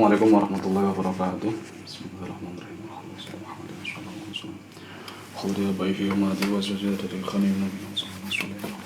Assalamualaikum warahmatullahi wabarakatuh. Bismillahirrahmanirrahim. Alhamdulillah baiki wa ma'adi wa zujada dari khani wa nabi sallallahu alaihi wasallam.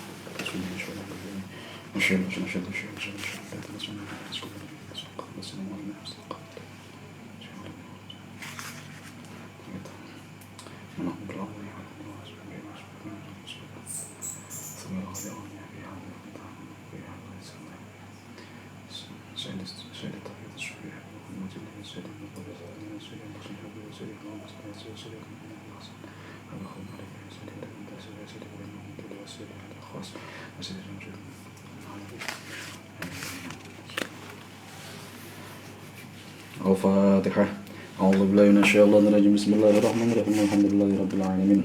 Al-Fatihah. A'udzu billahi minasyaitonir rajim. Bismillahirrahmanirrahim. Alhamdulillahirabbil alamin.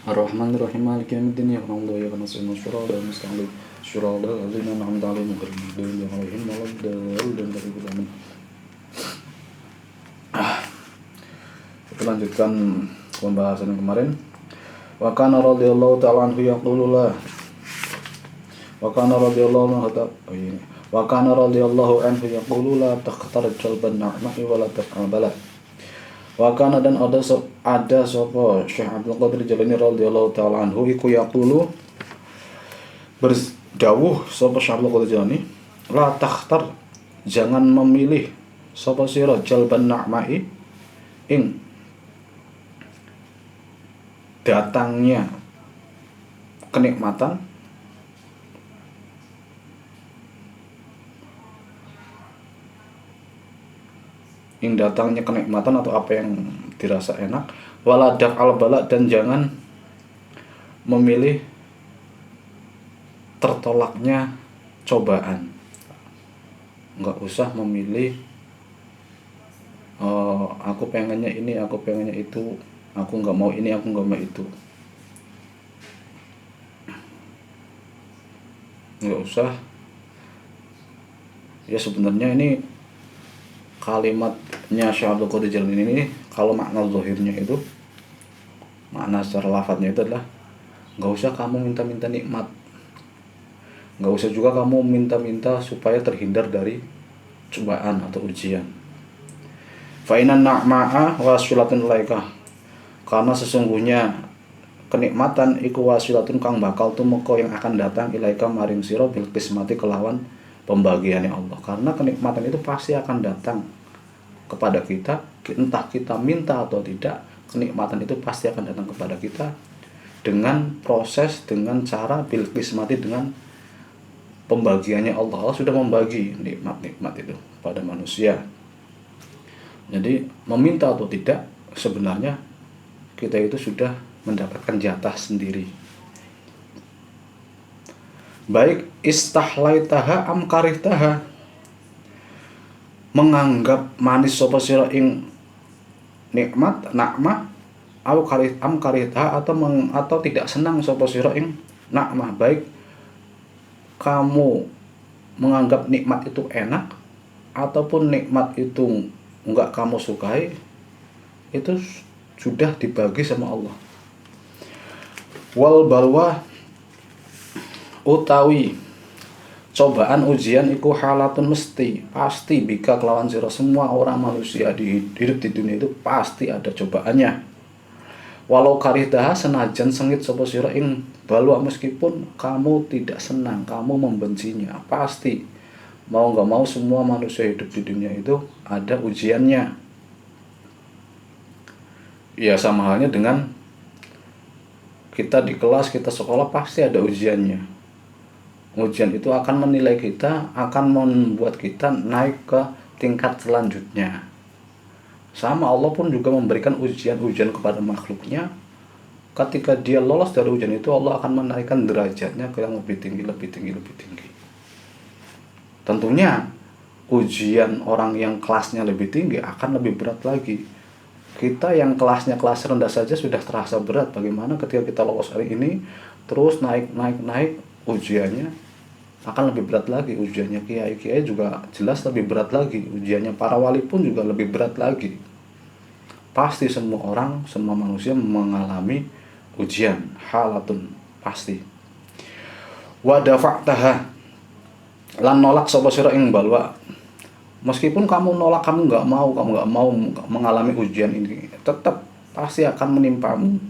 Ar-Rahmanir Rahim. Maliki yaumiddin. Iyyaka na'budu wa iyyaka nasta'in. Shiratal mustaqim. Shiratal ladzina an'amta 'alaihim ghairil maghdubi 'alaihim waladdallin. Kita lanjutkan pembahasan yang kemarin. Wa kana radhiyallahu ta'ala anhu yaqulu la. Wa kana radhiyallahu anhu yaqulu la takhtar jalban na'mahi wa la taqbala. Wa kana dan ada sapa Syekh Abdul Qadir Jalani radhiyallahu ta'ala anhu iku yaqulu berdawuh sapa Syekh Abdul Qadir Jalani la takhtar jangan memilih sapa sira jalban na'mahi ing datangnya kenikmatan atau apa yang dirasa enak, waladak al-bala dan jangan memilih tertolaknya cobaan. Enggak usah memilih aku pengennya ini, aku pengennya itu, aku enggak mau ini, aku enggak mau itu. Enggak usah. Ya sebenarnya ini kalimatnya Syekh Abdul Qadir Jalani ini kalau makna zahirnya itu, makna secara lafadznya itu adalah nggak usah kamu minta-minta nikmat, nggak usah juga kamu minta-minta supaya terhindar dari cobaan atau ujian. Fa inna na'ma'a wasilatun ilaika, karena sesungguhnya kenikmatan iku wasilatun kang bakal tumeka yang akan datang ilaika maring sira bil qismati kelawan pembagiannya Allah. Karena kenikmatan itu pasti akan datang kepada kita, entah kita minta atau tidak, kenikmatan itu pasti akan datang kepada kita dengan proses, dengan cara bil qismati, dengan pembagiannya Allah. Allah sudah membagi nikmat-nikmat itu pada manusia. Jadi meminta atau tidak, sebenarnya kita itu sudah mendapatkan jatah sendiri. Baik istahlaitaha am karihtaha, menganggap manis sapa sira ing nikmat nakmah au karihtaha atau tidak senang sapa sira ing nakmah. Baik kamu menganggap nikmat itu enak ataupun nikmat itu enggak kamu sukai, itu sudah dibagi sama Allah. Wal balwa utawi cobaan ujian iku halatun mesti pasti bika kelawan sira. Semua orang manusia hidup di dunia itu pasti ada cobaannya. Walau karihtaha, senajan sengit sapa sira ing balwa, meskipun kamu tidak senang, kamu membencinya, pasti mau enggak mau semua manusia hidup di dunia itu ada ujiannya. Ya sama halnya dengan kita di kelas, kita sekolah pasti ada ujiannya. Ujian itu akan menilai kita, akan membuat kita naik ke tingkat selanjutnya. Sama Allah pun juga memberikan ujian-ujian kepada makhluknya. Ketika dia lolos dari ujian itu, Allah akan menaikkan derajatnya ke yang lebih tinggi. Tentunya ujian orang yang kelasnya lebih tinggi akan lebih berat lagi. Kita yang kelas rendah saja sudah terasa berat. Bagaimana ketika kita lolos hari ini, terus naik ujiannya akan lebih berat lagi. Ujiannya kiai juga jelas lebih berat lagi. Ujiannya para wali pun juga lebih berat lagi. Pasti semua orang, semua manusia mengalami ujian, halatun pasti. Wa dafa'taha, lan nolak sapa sira ing balwa. Meskipun kamu nolak, kamu nggak mau mengalami ujian ini, tetap pasti akan menimpamu.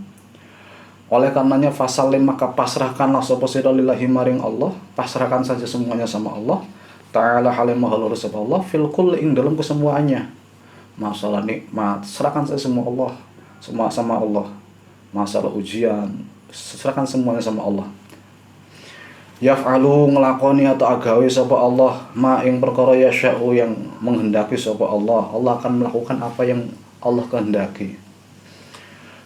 Oleh karenanya fasalim, maka pasrahkanlah sapa sira lillahi maring Allah, pasrahkan saja semuanya sama Allah Ta'ala halim mahalur sapa Allah fil kulli ing dalam kesemuanya. Masalah nikmat serahkan saja semua Allah, semua sama Allah. Masalah ujian serahkan semuanya sama Allah. Yaf'alu ngelakoni atau agawe sapa Allah ma ing perkara yasya'u yang menghendaki sapa Allah. Allah akan melakukan apa yang Allah kehendaki.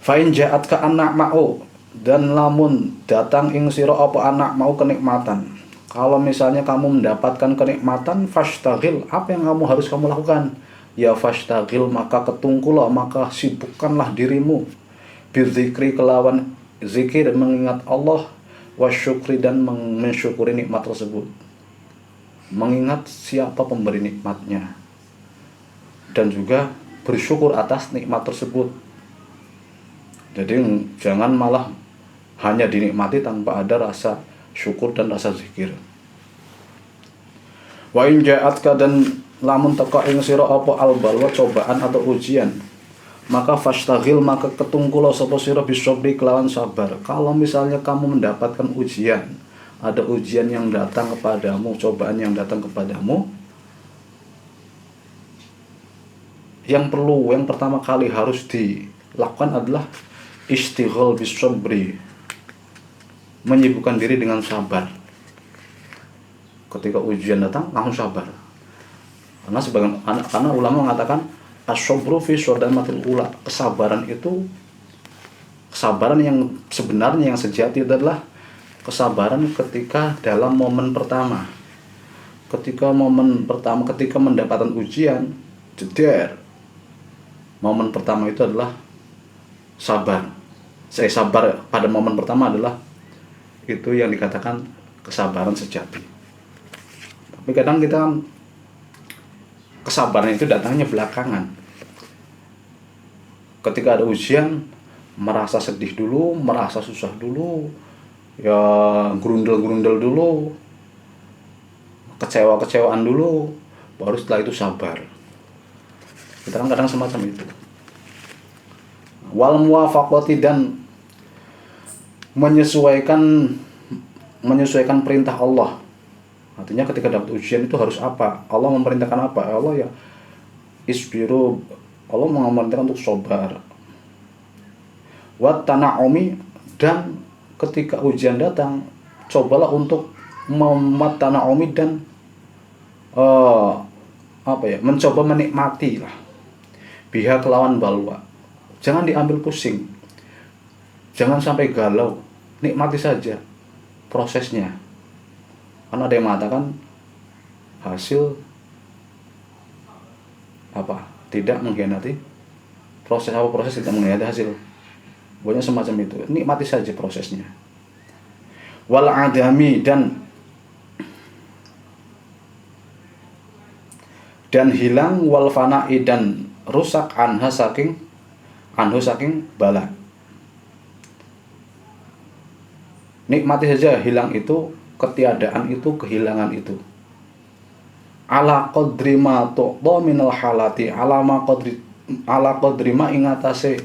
Fa in ja'atka anak ma'u, dan lamun datang ing sira apa anak mau kenikmatan. Kalau misalnya kamu mendapatkan kenikmatan, fashtagil, apa yang harus kamu lakukan? Ya fashtagil, maka ketungkulah, maka sibukkanlah dirimu bidzikri, kelawan zikir mengingat Allah, wasyukri, dan mensyukuri nikmat tersebut. Mengingat siapa pemberi nikmatnya, dan juga bersyukur atas nikmat tersebut. Jadi jangan malah hanya dinikmati tanpa ada rasa syukur dan rasa zikir. Wa in ja'atka, dan lamun teka ing sira apa albalwa, cobaan atau ujian, maka fashtagil, maka ketungkula sapa sira bisabri, kelawan sabar. Kalau misalnya kamu mendapatkan ujian, ada ujian yang datang kepadamu, cobaan yang datang kepadamu, yang pertama kali harus dilakukan adalah istighol bisabri, menyibukkan diri dengan sabar. Ketika ujian datang, langsung sabar. Karena ulama mengatakan as-sabru fi sodamatil ula, kesabaran yang sebenarnya, yang sejati adalah kesabaran ketika dalam momen pertama. Ketika mendapatkan ujian, jeder. Momen pertama itu adalah sabar. Sabar pada momen pertama adalah itu yang dikatakan kesabaran sejati. Tapi kadang kesabaran itu datangnya belakangan. Ketika ada ujian, merasa sedih dulu, merasa susah dulu, ya gerundel dulu, kecewaan dulu, baru setelah itu sabar. Kita kadang semacam itu. Wal muwafaqati, dan menyesuaikan perintah Allah. Artinya ketika dapat ujian itu harus apa? Allah memerintahkan apa? Allah ya isbiru, Allah memerintahkan untuk sabar. Wat tana'umi, dan ketika ujian datang, cobalah untuk tana'umi, dan mencoba menikmati lah. Biha kelawan balwa. Jangan diambil pusing. Jangan sampai galau. Nikmati saja prosesnya. Karena ada yang mengatakan hasil tidak mengkhianati proses, tidak mengkhianati hasil. Pokoknya semacam itu. Nikmati saja prosesnya. Wal adami, dan hilang, wal fana'i, dan rusak, anhu saking bala. Nikmati saja hilang itu, ketiadaan itu, kehilangan itu. Ala qadri ma tu'ta minal halati, ala qadri ma ingatase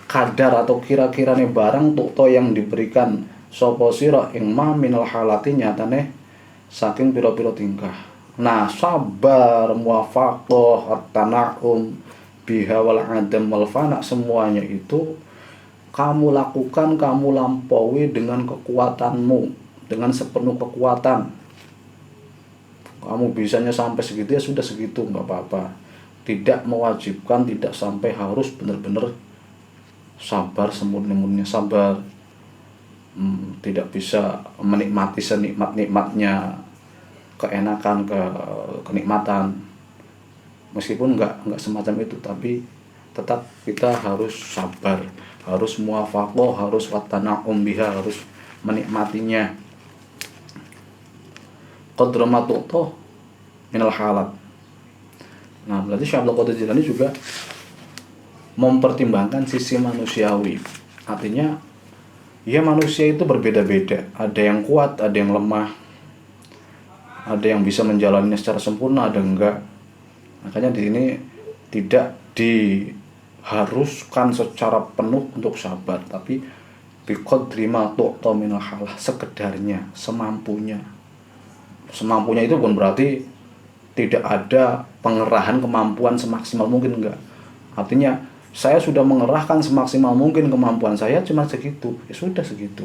kadar atau kira-kirane barang tu'ta yang diberikan sapa sira ing ma minal halati, nyatane saking pira-pira tingkah. Nah, sabar, muwafaqah, at-tana'um biha wal adam wal fana, semuanya itu kamu lakukan, kamu lampaui dengan kekuatanmu, dengan sepenuh kekuatan. Kamu bisanya sampai segitu, ya sudah segitu, nggak apa-apa. Tidak mewajibkan, tidak sampai harus benar-benar sabar semurni-murninya sabar. Tidak bisa menikmati senikmat-nikmatnya keenakan, kenikmatan. Meskipun nggak semacam itu, tapi tetap kita harus sabar, harus muwafaqah, harus watana'um biha, harus menikmatinya. Qadra ma tu'ta minal halat. Nah, berarti Syekh Abdul Qadir Jilani juga mempertimbangkan sisi manusiawi. Artinya, ya manusia itu berbeda-beda. Ada yang kuat, ada yang lemah. Ada yang bisa menjalaninya secara sempurna, ada enggak. Makanya di sini tidak diharuskan secara penuh untuk sabar, tapi biqadri ma tu'ta minal halah, sekedarnya, semampunya. Semampunya itu bukan berarti tidak ada pengerahan kemampuan semaksimal mungkin, enggak. Artinya saya sudah mengerahkan semaksimal mungkin kemampuan saya, cuma segitu, ya sudah segitu.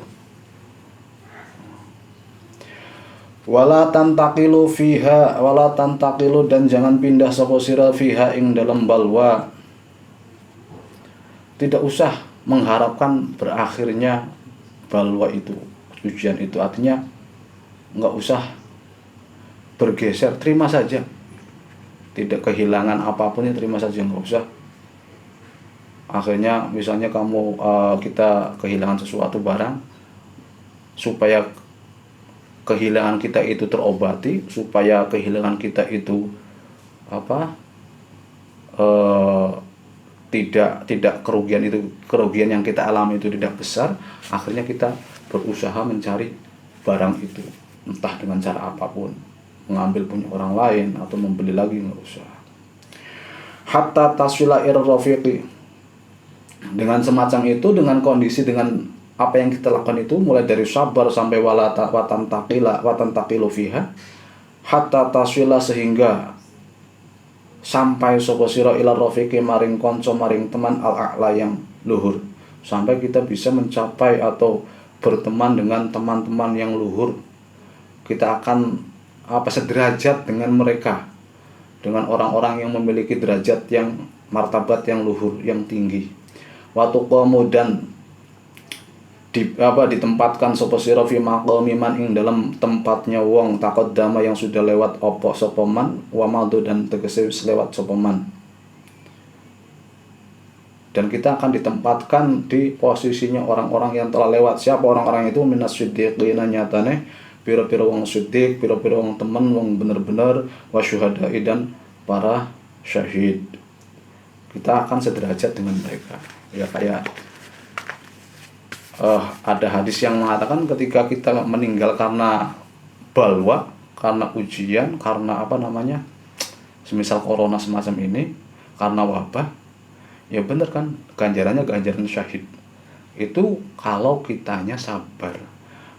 Wala tantaqilu fiha, wala tantaqilu, dan jangan pindah sapa sira fiha ing dalam balwa. Tidak usah mengharapkan berakhirnya balwa itu, ujian itu. Artinya nggak usah bergeser, terima saja. Tidak kehilangan apapun ya terima saja, nggak usah. Akhirnya misalnya kita kehilangan sesuatu barang, supaya kehilangan kita itu terobati, supaya kehilangan kita itu tidak kerugian yang kita alami itu tidak besar, akhirnya kita berusaha mencari barang itu, entah dengan cara apapun, mengambil punya orang lain atau membeli lagi, nggak usah. Hatta taswila ir-rafiqi, dengan semacam itu, dengan kondisi, dengan apa yang kita lakukan itu, mulai dari sabar sampai watan taqilu fiha, hatta taswila, sehingga sampai sapa sira ila rafiqi maring kanca, maring teman al-a'la yang luhur, sampai kita bisa mencapai atau berteman dengan teman-teman yang luhur. Kita akan sederajat dengan mereka, dengan orang-orang yang memiliki derajat yang martabat yang luhur, yang tinggi. Waktu kemudian ditempatkan sapa sira fi maqami man ing dalam tempatnya wong taqaddama yang sudah lewat apa sapa man, wa madu, dan tegese lewat sapa man. Dan kita akan ditempatkan di posisinya orang-orang yang telah lewat. Siapa orang-orang itu? Minas siddiqina, nyatane pira-pira wong siddiq, pira-pira wong temen, wong bener-bener, wa syuhada'i, dan para syahid. Kita akan sederajat dengan mereka. Ya kayak ada hadis yang mengatakan ketika kita meninggal karena balwa, karena ujian, karena semisal corona semacam ini, karena wabah, ya bener kan, ganjarannya ganjaran syahid. Itu kalau kitanya sabar,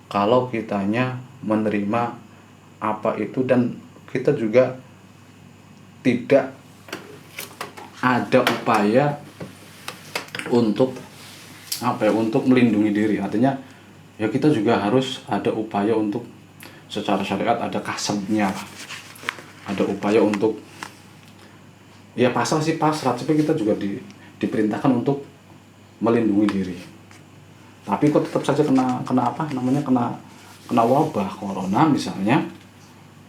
kalau kitanya menerima apa itu, dan kita juga tidak ada upaya untuk untuk melindungi diri. Artinya ya kita juga harus ada upaya untuk, secara syariat ada kasabnya, ada upaya untuk, ya pasal sih pasrah, tapi kita juga diperintahkan untuk melindungi diri. Tapi kok tetap saja kena wabah corona misalnya,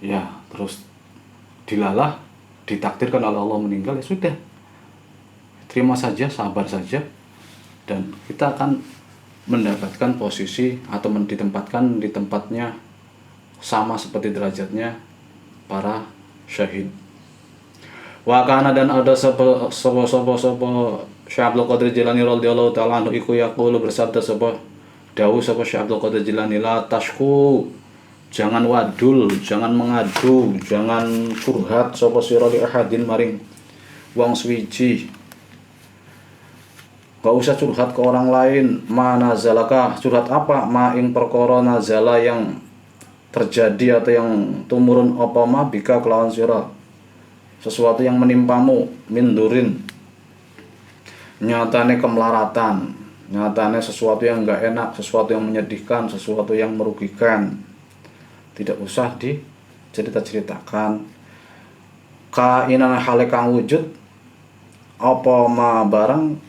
ya terus dilalah, ditakdirkan oleh Allah meninggal, ya sudah, terima saja, sabar saja, dan kita akan mendapatkan posisi atau ditempatkan di tempatnya sama seperti derajatnya para syahid. Wa kana, dan ada sapa Syekh Abdul Qadir Jilani radhiyallahu taala anhu iku yaqulu, bersabda dawuh sapa Syekh Abdul Qadir Jilani, la tashku, jangan wadul, jangan mengadu, jangan curhat sapa sira li ahadin maring wong suwiji. Gak usah curhat ke orang lain. Ma nazalaka, curhat apa? Ma ing perkara nazala yang terjadi atau yang tumurun apa ma bika kelawan sira, sesuatu yang menimpamu, mindurin, nyatane kemelaratan, nyatane sesuatu yang gak enak, sesuatu yang menyedihkan, sesuatu yang merugikan. Tidak usah dicerita-ceritakan. Kainan hale kang wujud apa ma barang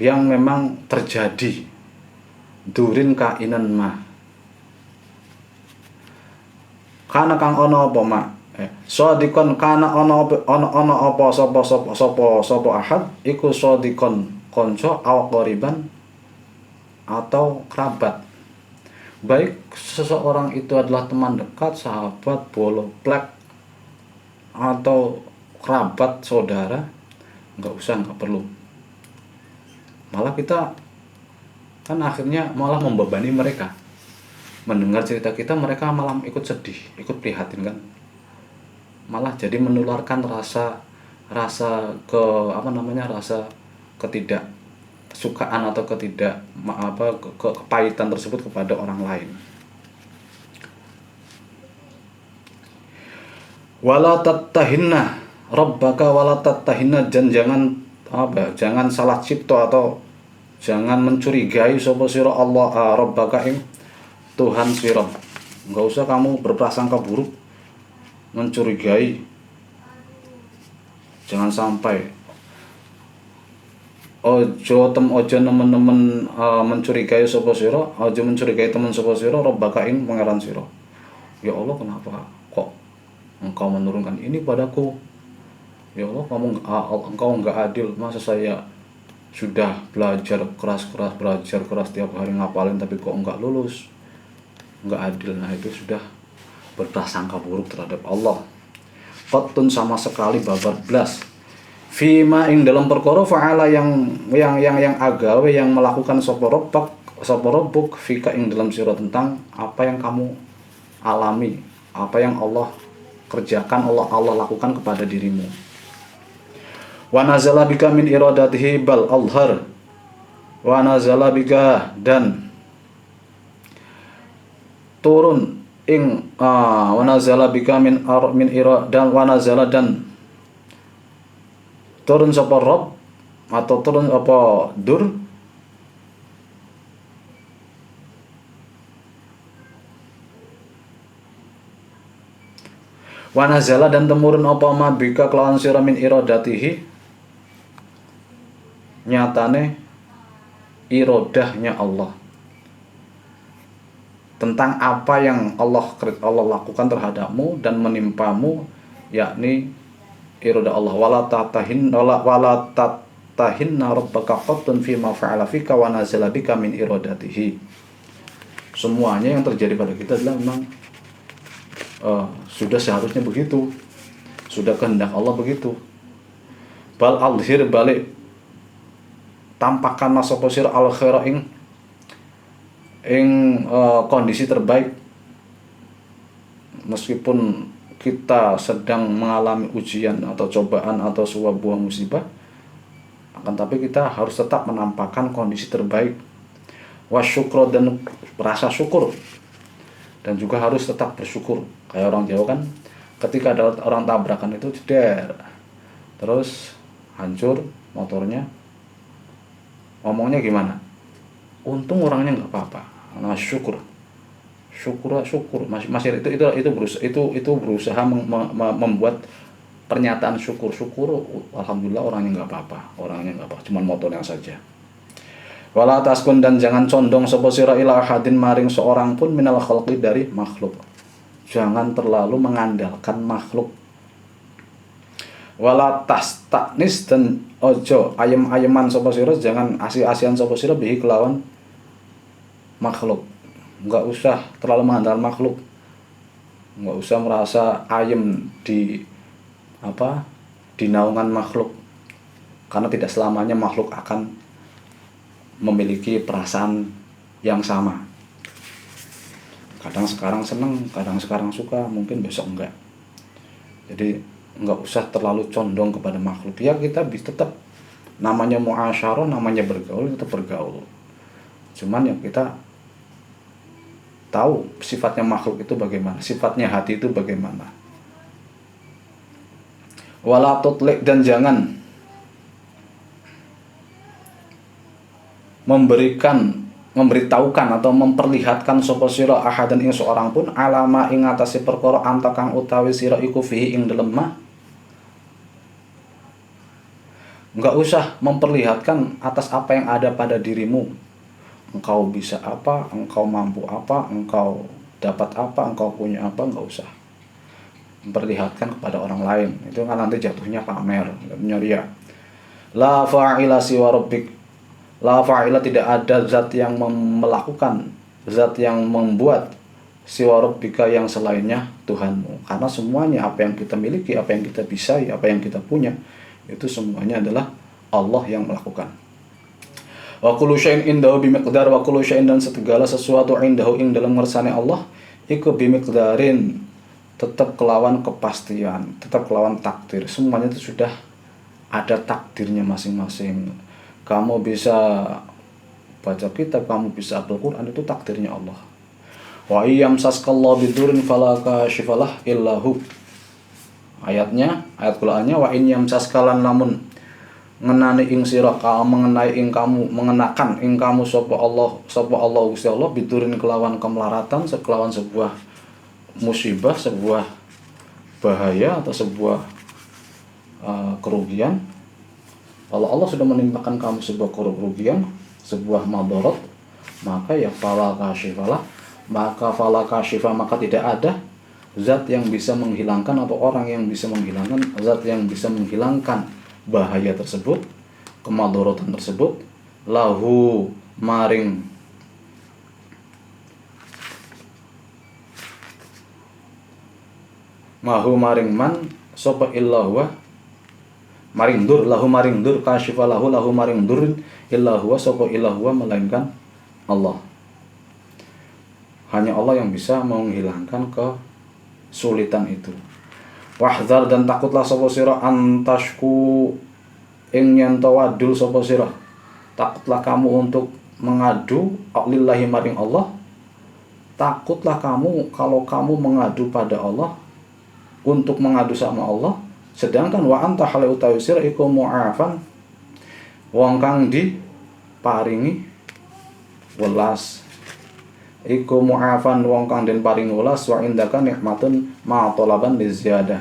yang memang terjadi, durin kainan ma, kana kang ono apa ma, sodikon, kana ono apa sapa ahad iku sodikon, konco aw qoriban, atau kerabat. Baik seseorang itu adalah teman dekat, sahabat, boloplek, atau kerabat, saudara, nggak perlu. Malah kita kan akhirnya malah membebani mereka. Mendengar cerita kita, mereka malah ikut sedih, ikut prihatin kan. malah jadi menularkan rasa rasa ketidaksukaan atau kepahitan tersebut kepada orang lain. Wala tattahinna rabbaka wala tattahinna, dan jangan salah cipta atau jangan mencurigai sapa sira Allah rabbaka ing Tuhan sira. Enggak usah kamu berprasangka buruk, mencurigai. Jangan sampai ojo nemen-nemen mencurigai sapa sira, ojo mencurigai teman sapa sira rabbaka ing pangeran sira. Ya Allah, kenapa kok Engkau menurunkan ini padaku? Ya Allah, Engkau enggak adil. Masa saya sudah belajar keras tiap hari ngapalin tapi kok enggak lulus? Enggak adil. Nah, itu sudah berprasangka buruk terhadap Allah. Qatun, sama sekali babar blas. Fima ing dalam perkara fa'ala yang agawe yang melakukan sapa rabbuk fika ing dalam sira, tentang apa yang kamu alami, apa yang Allah kerjakan, Allah lakukan kepada dirimu. Wa nazala bika min iradatihi bal alhar. Wa nazala bika, dan turun ing wa nazala bika min dan wa nazala, dan turun sapa Rabb atau turun apa dur wa nazala, dan temurun apa ma bika kelawan sira min iradatihi, nyatane irodahnya Allah, tentang apa yang Allah lakukan terhadapmu dan menimpamu, yakni irodah Allah. Wala tattahinna rabbaka qattun fima fa'ala fika wa nazala bika min iradatihi. Semuanya yang terjadi pada kita adalah memang sudah seharusnya begitu, sudah kehendak Allah begitu. Bal alhir, balik tampakkan sapa sira al khaira ing kondisi terbaik, meskipun kita sedang mengalami ujian atau cobaan atau sebuah musibah, akan tapi kita harus tetap menampakkan kondisi terbaik. Wasyukra, dan rasa syukur, dan juga harus tetap bersyukur. Kayak orang Jawa kan, ketika ada orang tabrakan itu jeder, terus hancur motornya, ngomongnya gimana? Untung orangnya nggak apa-apa. Nah, syukur masih itu berusaha membuat pernyataan syukur. Alhamdulillah orangnya nggak apa-apa, cuman motornya saja. Wala taskun, dan jangan condong sapa sira ila ahadin maring seorang pun minal khalqi, dari makhluk. Jangan terlalu mengandalkan makhluk. Wala tastaknis, dan ojo ayem-ayeman sapa sira, jangan asih-asihan sapa sira bihi kelawan makhluk. Enggak usah terlalu mengandalkan makhluk. Enggak usah merasa ayem di naungan makhluk. Karena tidak selamanya makhluk akan memiliki perasaan yang sama. Kadang sekarang senang, kadang sekarang suka, mungkin besok enggak. Jadi enggak usah terlalu condong kepada makhluk. Ya, kita bisa tetap, namanya muasyarah, namanya bergaul, tetap bergaul. Cuman yang kita tahu sifatnya makhluk itu bagaimana, sifatnya hati itu bagaimana. Wala tutlik, dan jangan memberitahukan atau memperlihatkan sapa sira ahadan ing seorang pun alama ing atase perkara antakang utawi sira iku fihi ing dalem ma. Enggak usah memperlihatkan atas apa yang ada pada dirimu. Engkau bisa apa, engkau mampu apa, engkau dapat apa, engkau punya apa, enggak usah memperlihatkan kepada orang lain. Itu kan nanti jatuhnya pamer, ria. La fa'ila siwa rabbik. La fa'ila, tidak ada zat yang melakukan, zat yang membuat siwa rabbika, yang selainnya Tuhanmu. Karena semuanya, apa yang kita miliki, apa yang kita bisa, apa yang kita punya, itu semuanya adalah Allah yang melakukan. Wa kullu syai'in indahu bimiqdar, wa kullu syai'in, dan segala sesuatu indahu ing dalam ngersane Allah iku bimiqdarin, tetap kelawan kepastian, tetap kelawan takdir. Semuanya itu sudah ada takdirnya masing-masing. Kamu bisa baca kitab, kamu bisa hafal Quran, itu takdirnya Allah. Wa iyam saskallahu bidurin fala kashifalah illahu. Ayatnya, ayat Qur'annya, wa in yamsaskalan lamun ngenani ing sira mengenai ing kamu, mengenakan ing kamu sapa Allah Gusti Allah bidurin kelawan kemelaratan, kelawan sebuah musibah, sebuah bahaya atau sebuah kerugian. Kalau Allah sudah menimpakan kamu sebuah kerugian, sebuah madarat, maka ya fala kashifalah, maka tidak ada zat yang bisa menghilangkan atau orang yang bisa menghilangkan, zat yang bisa menghilangkan bahaya tersebut, kemadharatan tersebut, lahu maring man sapa illahu maring dur, lahu maring dur, kasyifa lahu maring durin illahu sapa illahu melainkan Allah. Hanya Allah yang bisa menghilangkan kesulitan itu. Wahdzar dan takutlah sapa sira antashku ing yen tawadul sapa sira. Takutlah kamu untuk mengadu lillahi maring Allah. Takutlah kamu kalau kamu mengadu pada Allah, untuk mengadu sama Allah, sedangkan wa anta hale utawi sira iku mu'afan, wong kang diparingi welas. Iku mu'afan wong kang den paring welas, wa indaka nikmatun ma talaban li ziyadah.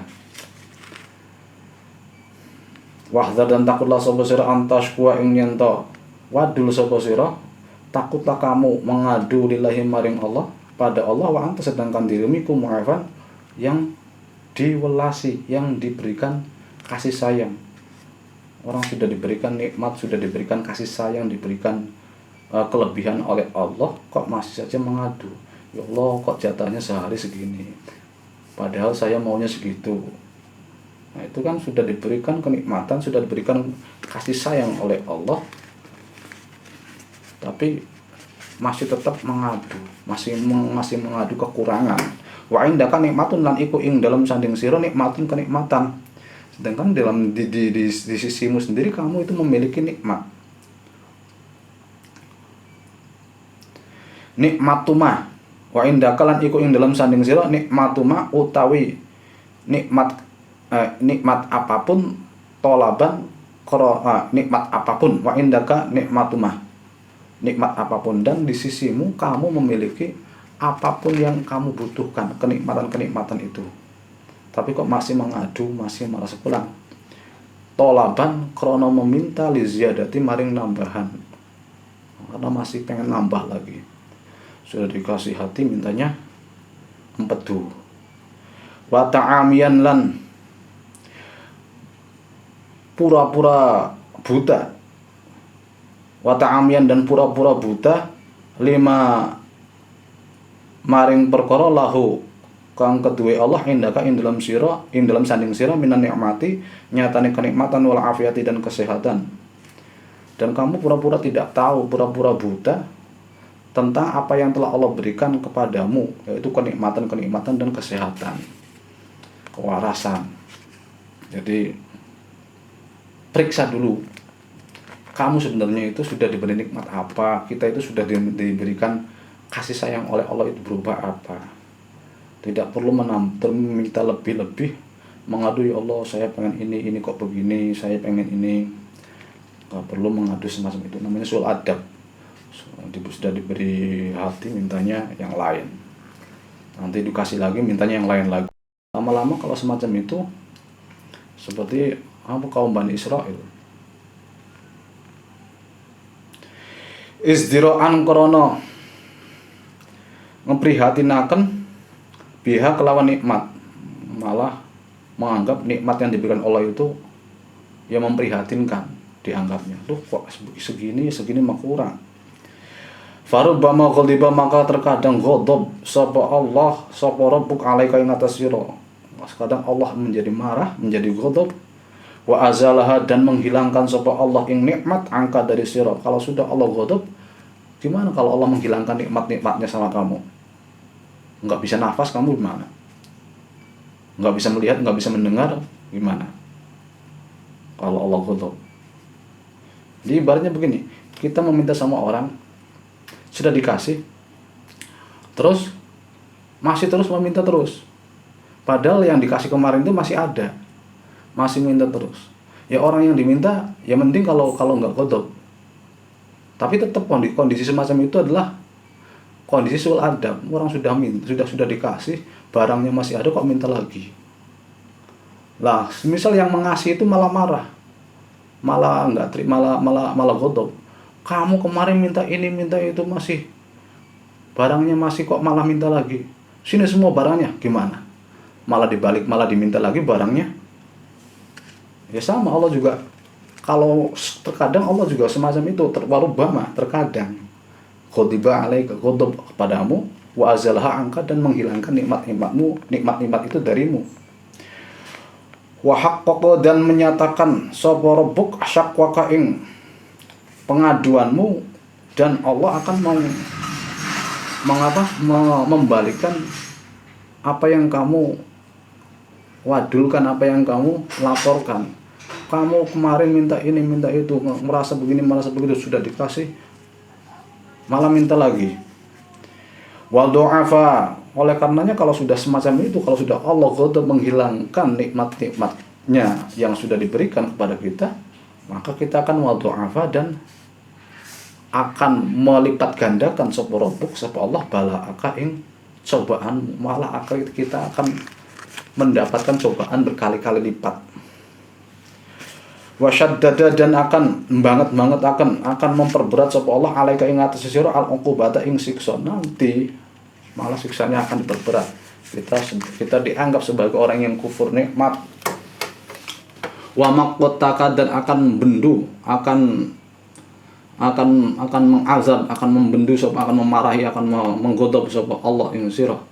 Wahdar dan takutlah sapa sira antashkuwa ing yen ta wadul sapa sira, takutlah kamu mengadu lillahi maring Allah, pada Allah, wa anta sedangkan dirimu iku mu'afan yang diwelasi, yang diberikan kasih sayang. Orang sudah diberikan nikmat, sudah diberikan kasih sayang, diberikan kelebihan oleh Allah, kok masih saja mengadu. Ya Allah, kok jatahnya sehari segini, padahal saya maunya segitu. Nah, itu kan sudah diberikan kenikmatan, sudah diberikan kasih sayang oleh Allah, tapi masih tetap mengadu, masih mengadu kekurangan. Wa indaka nikmatun lan iku ing dalam sanding sira nikmatun kenikmatan. Sedangkan dalam di sisimu sendiri kamu itu memiliki nikmat. Nikmatuma wa indaka lan iku ing dalam sanding sira nikmatuma utawi nikmat apapun, tolaban nikmat apapun, wa indaka nikmatuma, nikmat apapun, dan di sisimu kamu memiliki apapun yang kamu butuhkan, kenikmatan-kenikmatan itu. Tapi kok masih mengadu, masih merasa kurang. Tolaban krono meminta li ziyadati maring nambahan, karena masih pengen nambah lagi. Sudah dikasih hati, mintanya empedu. Wa ta'amiyan lan pura-pura buta. Wa ta'amiyan dan pura-pura buta lima maring perkara lahu kang keduwe Allah indaka ing dalam sira, ing dalam sanding sira minan nikmati, nyatane kenikmatan wal afiati dan kesehatan. Dan kamu pura-pura tidak tahu, pura-pura buta tentang apa yang telah Allah berikan kepadamu, yaitu kenikmatan-kenikmatan dan kesehatan, kewarasan. Jadi periksa dulu, kamu sebenarnya itu sudah diberi nikmat apa, kita itu sudah diberikan kasih sayang oleh Allah itu berupa apa. Tidak perlu meminta lebih-lebih, mengadu, ya Allah saya pengen ini kok begini, saya pengen ini. Gak perlu mengadu semacam itu, namanya sul adab. Sudah diberi hati, mintanya yang lain, nanti dikasih lagi, mintanya yang lain lagi. Lama-lama kalau semacam itu seperti kaum Bani Israel. Izdira'an krono ngeprihatinaken biha kelawan nikmat, malah menganggap nikmat yang diberikan Allah itu yang memprihatinkan, dianggapnya tuh kok segini mah kurang. Farubbama ghadiba, maka terkadang ghadab sapa Allah, sapa rabbuk alaika ing atas sira. Kadang Allah menjadi marah, menjadi ghadab. Wa azalaha, dan menghilangkan sapa Allah ing nikmat angka dari sira. Kalau sudah Allah ghadab, gimana kalau Allah menghilangkan nikmat-nikmatnya sama kamu? Enggak bisa nafas kamu gimana? nggak bisa melihat, nggak bisa mendengar, gimana kalau Allah ghadab? Jadi ibaratnya begini, kita meminta sama orang, sudah dikasih, terus masih terus meminta terus, padahal yang dikasih kemarin itu masih ada, masih minta terus. Ya orang yang diminta, ya mending kalau nggak ghadab. Tapi tetap kondisi semacam itu adalah kondisi suul adab. Orang sudah dikasih, barangnya masih ada, kok minta lagi. Lah, misal yang mengasih itu malah marah, malah nggak terima, malah ghadab. Kamu kemarin minta ini minta itu, masih barangnya masih, kok malah minta lagi. Sini semua barangnya, gimana? Malah dibalik, malah diminta lagi barangnya. Ya sama Allah juga. Kalau terkadang Allah juga semacam itu, warubama, terkadang ghadiba alaika, ghadab kepadamu, wa azalha angka, dan menghilangkan nikmat-nikmat itu darimu. Wa haqqaqa, dan menyatakan sapa rabbuk syakwaka ing pengaduanmu, dan Allah akan membalikkan apa yang kamu wadulkan, apa yang kamu laporkan. Kamu kemarin minta ini minta itu, merasa begini merasa begitu, sudah dikasih malah minta lagi. Wal du'afa, oleh karenanya kalau sudah semacam itu, kalau sudah Allah ghadab, menghilangkan nikmat-nikmatnya yang sudah diberikan kepada kita, maka kita akan wal du'afa, dan akan melipat gandakan sapa rabbuk, sapa Allah, bala'aka ing cobaan, malah kita akan mendapatkan cobaan berkali-kali lipat. Wasyaddada, dan akan banget akan memperberat sapa Allah alaika ing atas sira al-uqubata ing siksa. Nanti malah siksanya akan diperberat. Kita dianggap sebagai orang yang kufur nikmat. Wa maqtaka, dan akan bendu, akan mengazab, akan membendu sapa, akan memarahi, akan menggodab sapa Allah ing sira.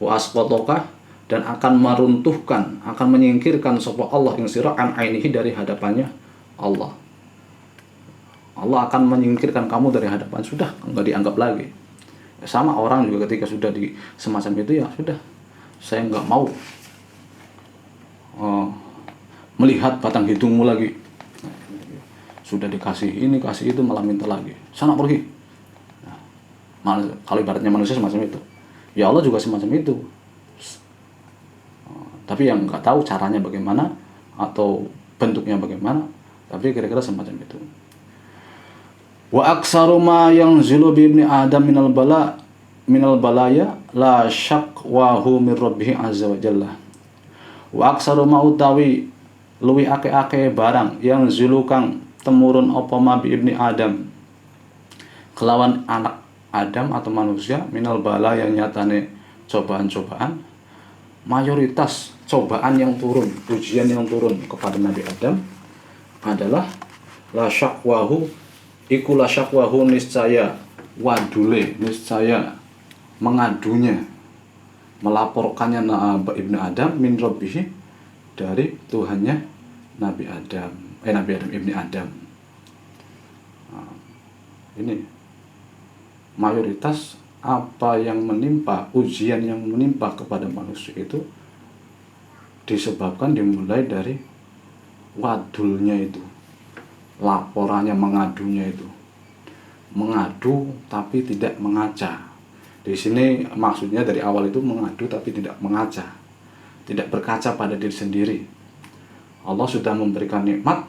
Wa asqataka, dan akan meruntuhkan, akan menyingkirkan sapa Allah ing sira an ainihi, dari hadapannya Allah. Allah akan menyingkirkan kamu dari hadapan, sudah enggak dianggap lagi. Ya, sama orang juga ketika sudah di semacam itu, ya sudah, saya enggak mau melihat batang hidungmu lagi. Sudah dikasih ini kasih itu, malah minta lagi, sana pergi. Nah, kalau ibaratnya manusia semacam itu, ya Allah juga semacam itu. Tapi yang nggak tahu caranya bagaimana atau bentuknya bagaimana, tapi kira-kira semacam itu. Wa aksaru ma yanzilu bi ibni adam minal balaya la syaqwahu min rabbih azza wa jalla. Wa aksaru ma utawi luwi ake-ake barang yang zulukang temurun apa ma bi ibni adam, kelawan anak Adam atau manusia, minal balaya nyatane cobaan-cobaan, mayoritas cobaan yang turun, ujian yang turun kepada Nabi Adam adalah la syaqwahu, iku la syaqwahu, niscaya wadule, niscaya mengadunya, melaporkannya Ibnu Adam min rabbihi, dari Tuhannya Nabi Adam Ibnu Adam. Nah, ini mayoritas apa yang menimpa, ujian yang menimpa kepada manusia itu disebabkan dimulai dari wadulnya itu, laporannya, mengadunya itu, mengadu tapi tidak mengaca. Di sini maksudnya dari awal itu mengadu tapi tidak mengaca, tidak berkaca pada diri sendiri. Allah sudah memberikan nikmat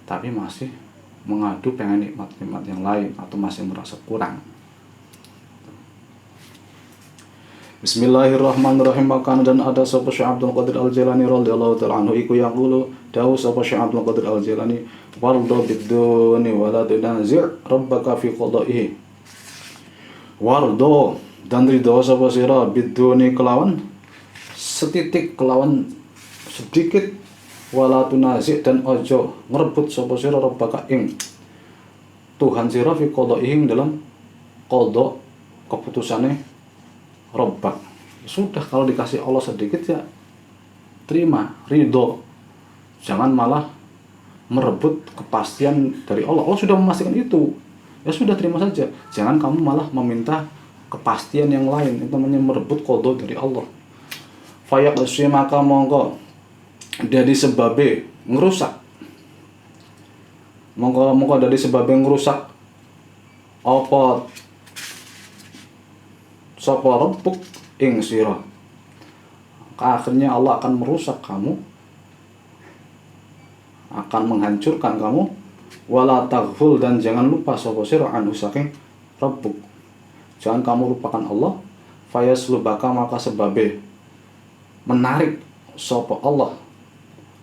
tapi masih mengadu pengen nikmat-nikmat yang lain, atau masih merasa kurang. Bismillahirrahmanirrahim. Maka dan ada sapa Syekh Abdul Qadir Al-Jailani radhiyallahu ta'ala anhu iku yaqulu, dawu sapa Syekh Abdul Qadir Al-Jailani, warda biduni wa la tunazir rabbaka fi qada'ihi. Warda, dan ridho sapa sira biduni, kelawan setitik, kelawan sedikit, wala tunazi, dan ojo ngerebut sapa sira rabbaka ing Tuhan sira fi qada'ihi, dalam qada keputusane Rabbak. Sudah, kalau dikasih Allah sedikit ya terima, ridho. Jangan malah merebut kepastian dari Allah. Allah sudah memastikan itu, ya sudah terima saja. Jangan kamu malah meminta kepastian yang lain, itu namanya merebut qada dari Allah. fayaqsi maka mongko dadi sebabe ngrusak mongko dadi sebabe ngrusak apa sapa rabbuk ing sira. Akhirnya Allah akan merusak kamu, akan menghancurkan kamu. Wala taghful, dan jangan lupa sapa sira anhu saking rabbuk. Jangan kamu lupakan Allah. Fayaslubaka, maka sebabe menarik sapa Allah.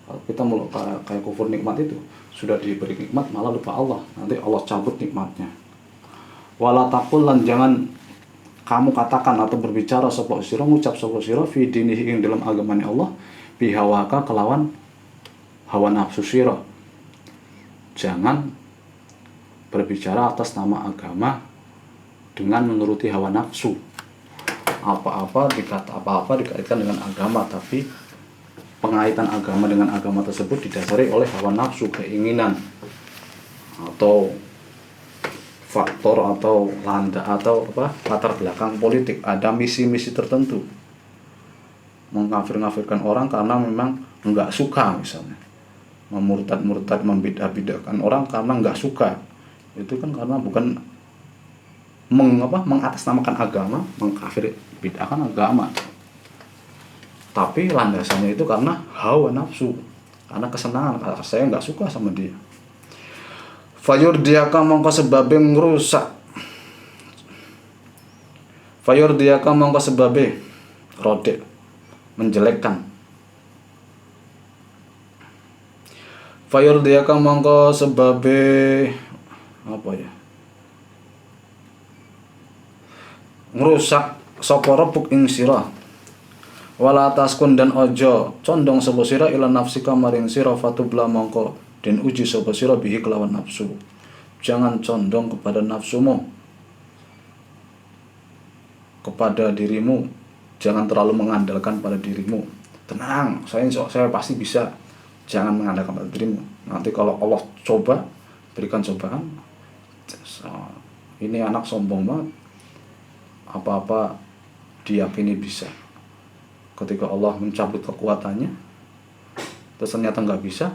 Kalau kita mulai kayak kufur nikmat itu, sudah diberi nikmat malah lupa Allah, nanti Allah cabut nikmatnya. Wala taqul, lan jangan kamu katakan atau berbicara sapa sira, ngucap sapa sira fi dinihi ing dalam agamane Allah bihawaka kelawan hawa nafsu sira. Jangan berbicara atas nama agama dengan menuruti hawa nafsu. Apa-apa dikaitkan dengan agama, tapi pengaitan agama dengan agama tersebut didasari oleh hawa nafsu, keinginan atau faktor atau latar belakang politik. Ada misi-misi tertentu, mengkafir-kafirkan orang karena memang nggak suka, misalnya memurtad-murtad, membidah-bidahkan orang karena nggak suka. Itu kan karena bukan mengatasnamakan agama, mengkafir bid'ahkan agama, tapi landasannya itu karena hawa nafsu, karena kesenangan, saya nggak suka sama dia. Fayurdiaka, mongko sebabe ngrusak, fayurdiaka mongko sebabe rodek, menjelekkan. Fayurdiaka mongko sebabe ngrusak sapa rabbuk ing sira. Wala taskun, dan ojo condong sapa sira ila nafsika maring sira, fatubla mongko den uji sapa sira bihi kelawan nafsu. Jangan condong kepada nafsumu, kepada dirimu. Jangan terlalu mengandalkan pada dirimu. Tenang, saya pasti bisa. Jangan mengandalkan pada dirimu. Nanti kalau Allah coba, berikan cobaan, ini anak sombong banget, apa-apa diyakini bisa. Ketika Allah mencabut kekuatannya, terus ternyata nggak bisa,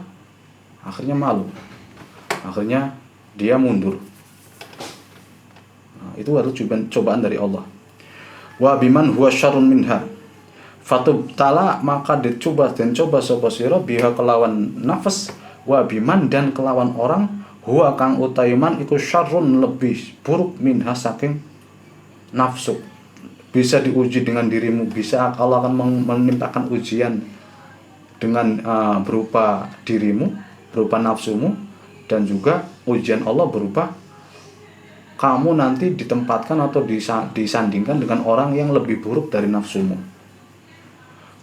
akhirnya malu, akhirnya dia mundur. Nah, itu adalah cobaan dari Allah. Wa biman huwa syarrun minha, fatubtala, maka dicoba sapa sira biha kelawan nafas, wa biman, dan kelawan orang, huwa kang utaiman iku syarrun, lebih buruk, minha saking nafsu. Bisa diuji dengan dirimu, bisa Allah akan menimpakan ujian dengan berupa dirimu, berupa nafsumu, dan juga ujian Allah berupa kamu nanti ditempatkan atau disandingkan dengan orang yang lebih buruk dari nafsumu.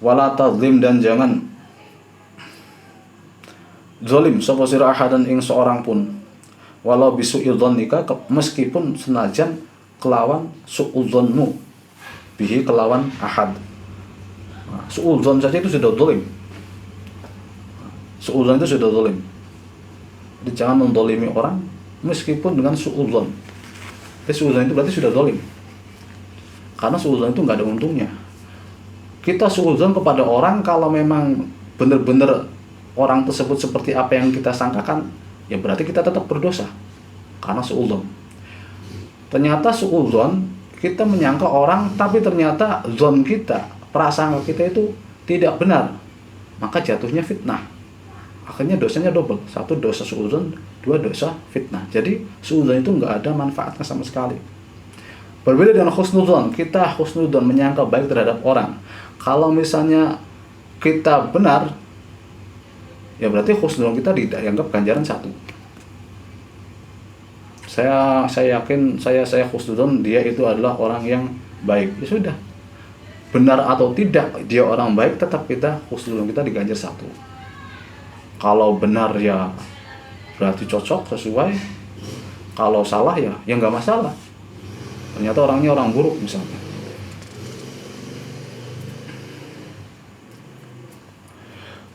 Wala tazlim, dan jangan zalim sapa sira ahadan ing seorang pun, walau bisu'il dzannika, meskipun senajan kelawan su'udzonmu bihi kelawan ahad. Su'udzon saja itu sudah zalim. Su'udzon itu sudah zalim. Jadi jangan mendolimi orang meskipun dengan su'udzon. Su'udzon itu berarti sudah zalim, karena su'udzon itu nggak ada untungnya. Kita su'udzon kepada orang kalau memang benar-benar orang tersebut seperti apa yang kita sangkakan, ya berarti kita tetap berdosa karena su'udzon. Ternyata su'udzon, kita menyangka orang, tapi ternyata zon kita, prasangka kita itu tidak benar, maka jatuhnya fitnah. Akhirnya dosanya double, 1 dosa su'udzon, 2 dosa fitnah. Jadi su'udzon itu nggak ada manfaatnya sama sekali. Berbeda dengan husnudzon, kita husnudzon menyangka baik terhadap orang. Kalau misalnya kita benar, ya berarti husnudzon kita dianggap ganjaran 1. Saya yakin, saya husnudzon dia itu adalah orang yang baik. Ya sudah, benar atau tidak dia orang baik, tetap kita husnudzon kita diganjar 1. Kalau benar ya berarti cocok, sesuai. Kalau salah ya nggak masalah. Ternyata orangnya orang buruk misalnya.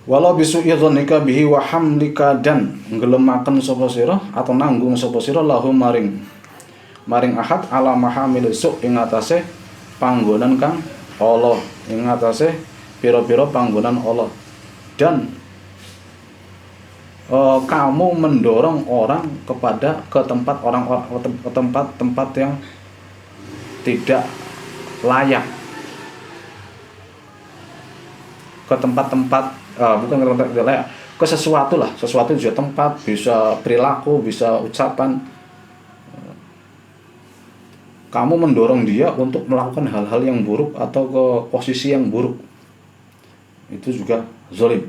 Walau bisu'i dhannika bihi wa hamlika, dan ngelemaken sapa sira atau nanggung sapa sira lahu maring ahad ala mahamil su' ing atase panggonan kang Allah, ing atase pira-pira panggonan Allah, dan kamu mendorong orang ke tempat yang tidak layak, ke tempat-tempat bukan ke tempat tidak layak, ke sesuatu juga tempat, bisa perilaku, bisa ucapan. Kamu mendorong dia untuk melakukan hal-hal yang buruk atau ke posisi yang buruk, itu juga zalim.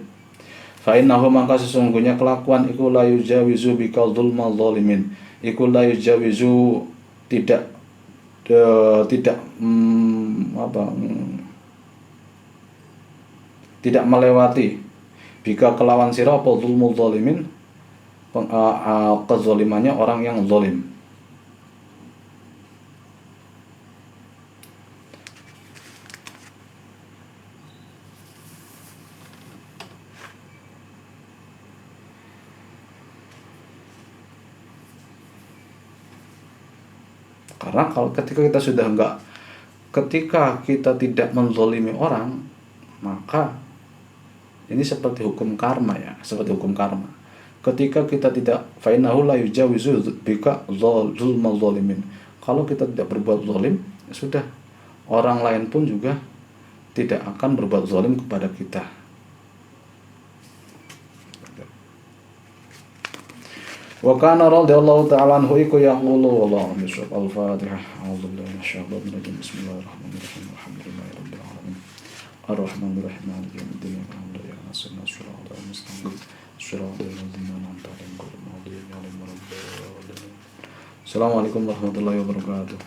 Fa innahu, maka sesungguhnya kelakuan iku la yujawizu bika dzulmal zalimin, iku la yujawizu tidak tidak melewati bika kelawan sira apa dzulmul zalimin, kezalimannya orang yang zalim. Karena ketika kita tidak menzalimi orang, maka ini seperti hukum karma ya, Ketika kita tidak, fa innahu la yujawizu bika zulmal zalimin. Kalau kita tidak berbuat zalim, sudah, orang lain pun juga tidak akan berbuat zalim kepada kita. Wa kana radhiyallahu ta'ala anhu iku yaqulu wallahu a'lam. Al-Fatihah. A'udzubillahi minasyaitonir rajim. Bismillahirrahmanirrahim. Alhamdulillahi rabbil alamin. Ar-Rahmanir Rahim. Maliki yaumiddin. Alhamdulillahi rabbil alamin. Shiratal mustaqim. Shiratal ladzina an'amta 'alaihim ghairil maghdubi 'alaihim waladdallin. Assalamualaikum warahmatullahi wabarakatuh.